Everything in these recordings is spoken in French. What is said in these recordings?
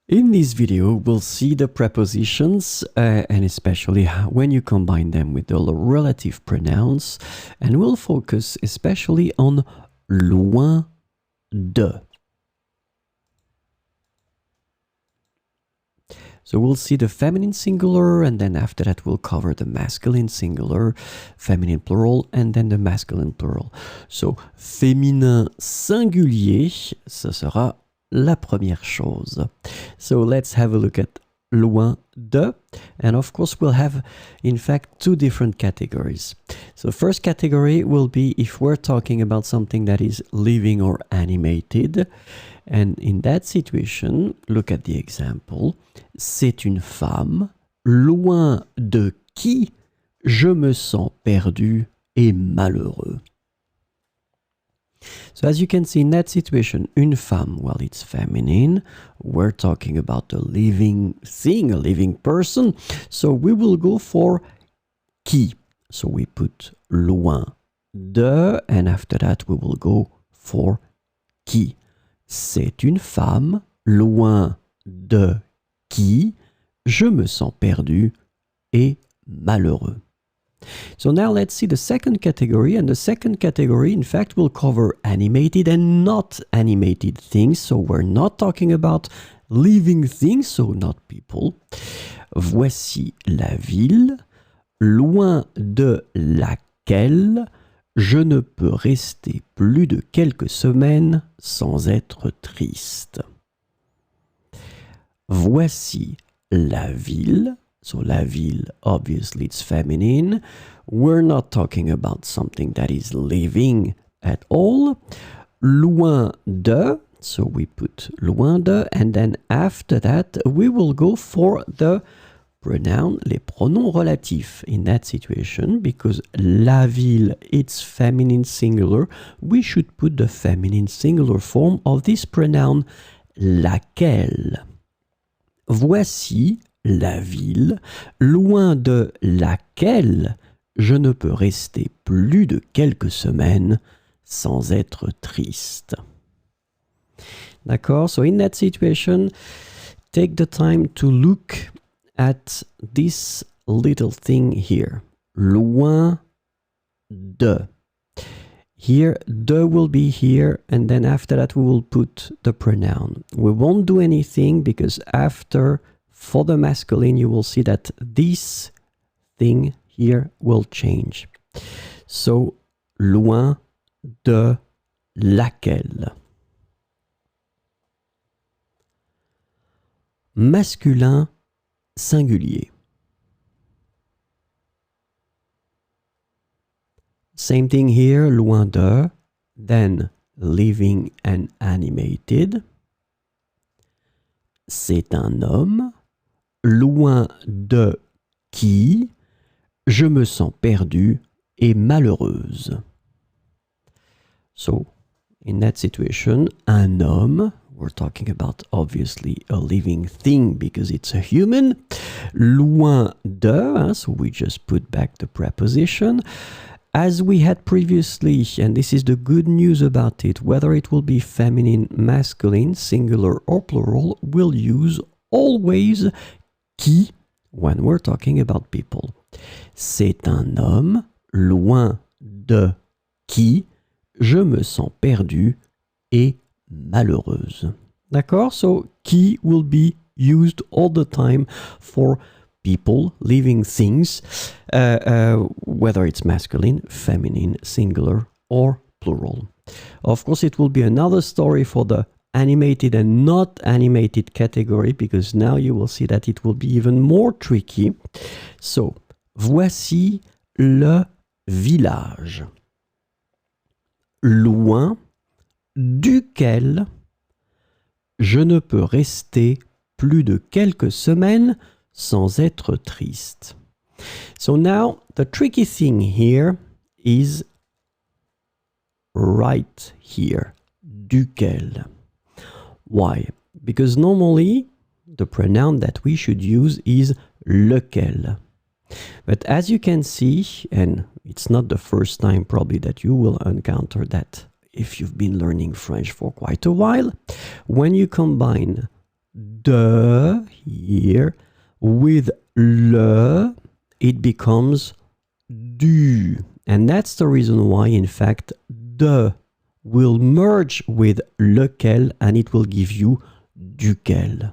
In this video, we'll see the prepositions and especially when you combine them with the relative pronouns, and we'll focus especially on loin de. So we'll see the feminine singular, and then after that we'll cover the masculine singular, feminine plural, and then the masculine plural. So féminin singulier, ce sera la première chose. So let's have a look at loin de, and of course we'll have in fact two different categories. So first category will be if we're talking about something that is living or animated, and in that situation, look at the example. C'est une femme, loin de qui je me sens perdu et malheureux. So as you can see in that situation, une femme, well, it's feminine. We're talking about a living thing, a living person. So we will go for qui. So we put loin de, and after that we will go for qui. C'est une femme, loin de qui je me sens perdu et malheureux. So now let's see the second category, and the second category in fact will cover animated and not animated things. So we're not talking about living things, so not people. Voici la ville, loin de laquelle je ne peux rester plus de quelques semaines sans être triste. Voici la ville. So la ville, obviously it's feminine. We're not talking about something that is living at all. Loin de, so we put loin de, and then after that we will go for the pronoun, les pronoms relatifs in that situation, because la ville, it's feminine singular, we should put the feminine singular form of this pronoun, laquelle. Voici la ville, loin de laquelle je ne peux rester plus de quelques semaines sans être triste. D'accord? So in that situation, take the time to look at this little thing here. Loin de. Here, de will be here, and then after that we will put the pronoun. We won't do anything because after, for the masculine, you will see that this thing here will change. So, loin de laquelle. Masculin singulier. Same thing here, loin de, then living and animated. C'est un homme, loin de qui je me sens perdu et malheureuse. So, in that situation, un homme, we're talking about obviously a living thing because it's a human. Loin de, so we just put back the preposition. As we had previously, and this is the good news about it, whether it will be feminine, masculine, singular or plural, we'll use always qui when we're talking about people. C'est un homme, loin de qui je me sens perdu et malheureuse. D'accord? So, qui will be used all the time for people, living things, whether it's masculine, feminine, singular, or plural. Of course, it will be another story for the animated and not animated category, because now you will see that it will be even more tricky. So, voici le village, loin duquel je ne peux rester plus de quelques semaines sans être triste. So now, the tricky thing here is right here, duquel. Why? Because normally, the pronoun that we should use is lequel. But as you can see, and it's not the first time probably that you will encounter that if you've been learning French for quite a while, when you combine de here with le, it becomes du. And that's the reason why, in fact, de will merge with lequel and it will give you duquel.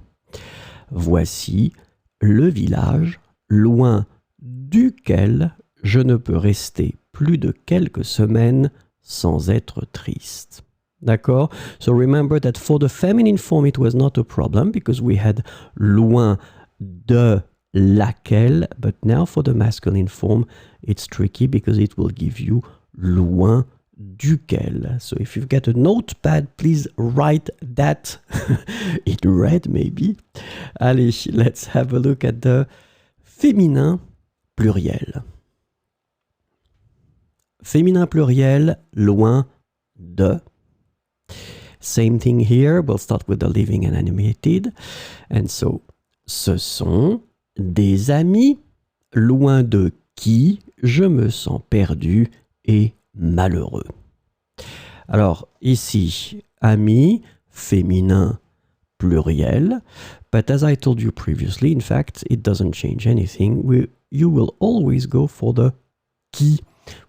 Voici le village loin duquel je ne peux rester plus de quelques semaines sans être triste. D'accord? So remember that for the feminine form, it was not a problem because we had loin de laquelle, but now for the masculine form, it's tricky because it will give you loin duquel. So if you've got a notepad, please write that in red maybe. Allez, let's have a look at the féminin pluriel. Féminin pluriel, loin de. Same thing here, we'll start with the living and animated. And so, ce sont des amis, loin de qui je me sens perdu et malheureux. Alors, ici, amis, féminin pluriel. But as I told you previously, in fact, it doesn't change anything. You will always go for the qui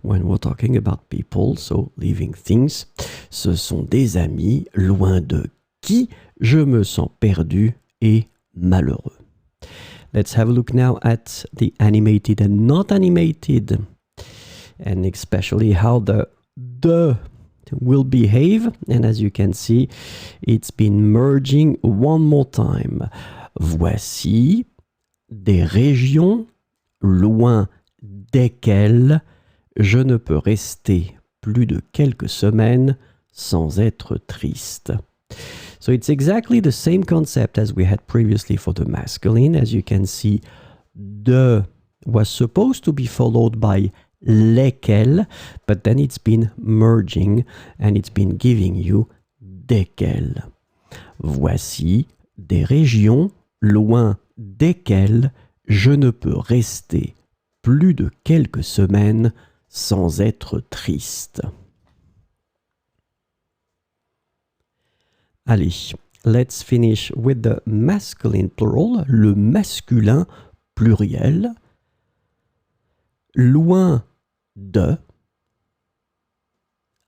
when we're talking about people, so living things. Ce sont des amis, loin de qui je me sens perdu et malheureux. Let's have a look now at the animated and not animated, and especially how the will behave. And as you can see, it's been merging one more time. Voici des régions loin desquelles je ne peux rester plus de quelques semaines sans être triste. So it's exactly the same concept as we had previously for the masculine. As you can see, de was supposed to be followed by lesquels, but then it's been merging and it's been giving you desquels. Voici des régions loin desquelles je ne peux rester plus de quelques semaines sans être triste. Allez, let's finish with the masculine plural, le masculin pluriel. Loin de,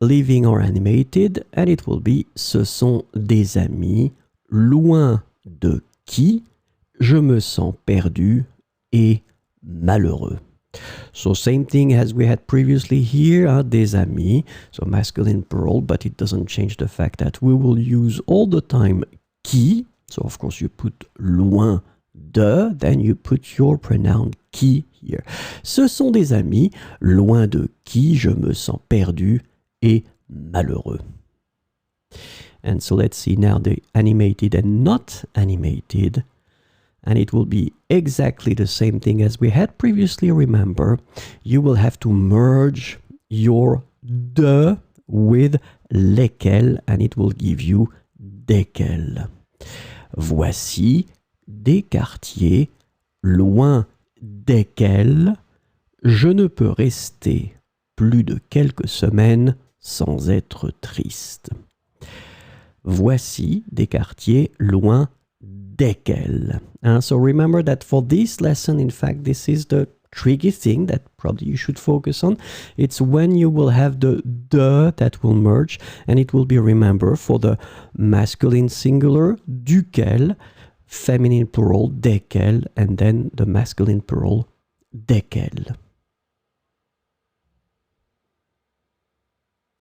living or animated, and it will be ce sont des amis, loin de qui je me sens perdu et malheureux. So same thing as we had previously here, des amis, so masculine plural, but it doesn't change the fact that we will use all the time qui, so of course you put loin de, then you put your pronoun qui here. Ce sont des amis, loin de qui je me sens perdu et malheureux. And so let's see now the animated and not animated. And it will be exactly the same thing as we had previously, remember. You will have to merge your de with lesquels, and it will give you desquels. Voici des quartiers loin desquels je ne peux rester plus de quelques semaines sans être triste. Voici des quartiers loin desquels. So remember that for this lesson, in fact, this is the tricky thing that probably you should focus on. It's when you will have the de that will merge, and it will be, remember, for the masculine singular, duquel, feminine plural, desquels, and then the masculine plural, desquels.